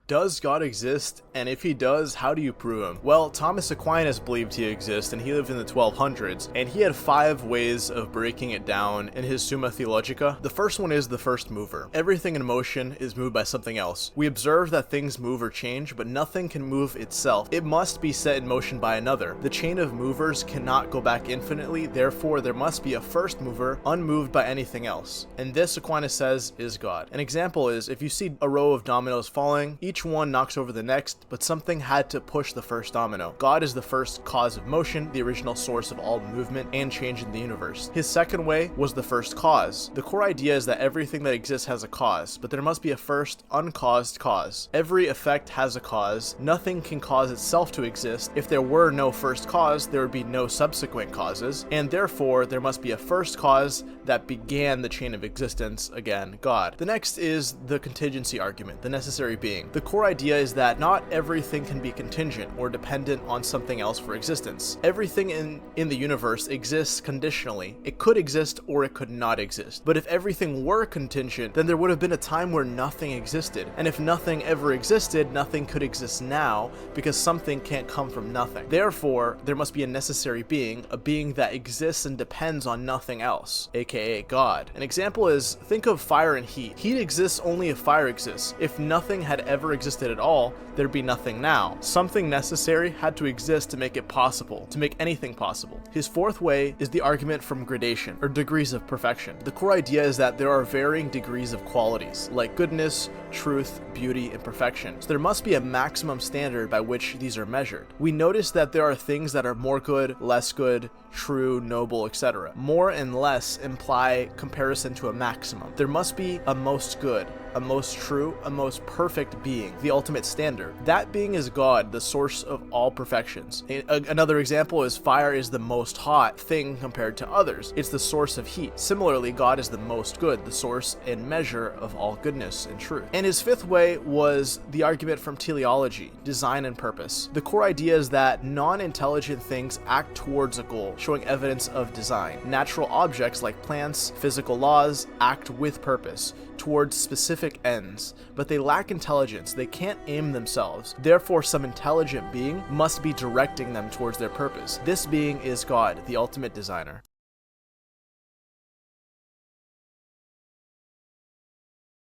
Does God exist? And if he does, how do you prove him? Well, Thomas Aquinas believed he exists, and he lived in the 1200s, and he had 5 ways of breaking it down in his Summa Theologica. The first one is the first mover. Everything in motion is moved by something else. We observe that things move or change, but nothing can move itself. It must be set in motion by another. The chain of movers cannot go back infinitely, therefore there must be a first mover unmoved by anything else. And this, Aquinas says, is God. An example is, if you see a row of dominoes falling, each one knocks over the next, but something had to push the first domino. God is the first cause of motion, the original source of all movement and change in the universe. His second way was the first cause. The core idea is that everything that exists has a cause, but there must be a first uncaused cause. Every effect has a cause. Nothing can cause itself to exist. If there were no first cause, there would be no subsequent causes, and therefore there must be a first cause that began the chain of existence, again, God. The next is the contingency argument, the necessary being. The core idea is that not everything can be contingent or dependent on something else for existence. Everything in the universe exists conditionally. It could exist or it could not exist. But if everything were contingent, then there would have been a time where nothing existed. And if nothing ever existed, nothing could exist now, because something can't come from nothing. Therefore, there must be a necessary being, a being that exists and depends on nothing else, aka God. An example is, think of fire and heat. Heat exists only if fire exists. If nothing had ever existed at all, there'd be nothing now. Something necessary had to exist to make it possible, to make anything possible. His fourth way is the argument from gradation, or degrees of perfection. The core idea is that there are varying degrees of qualities, like goodness, truth, beauty, and perfection. So there must be a maximum standard by which these are measured. We notice that there are things that are more good, less good, true, noble, etc. More and less imply comparison to a maximum. There must be a most good, a most true, a most perfect being, the ultimate standard. That being is God, the source of all perfections. Another example is fire is the most hot thing compared to others. It's the source of heat. Similarly, God is the most good, the source and measure of all goodness and truth. And his fifth way was the argument from teleology, design and purpose. The core idea is that non-intelligent things act towards a goal, showing evidence of design. Natural objects like plants, physical laws, act with purpose, towards specific ends, but they lack intelligence. They can't aim themselves. Therefore, some intelligent being must be directing them towards their purpose. This being is God, the ultimate designer.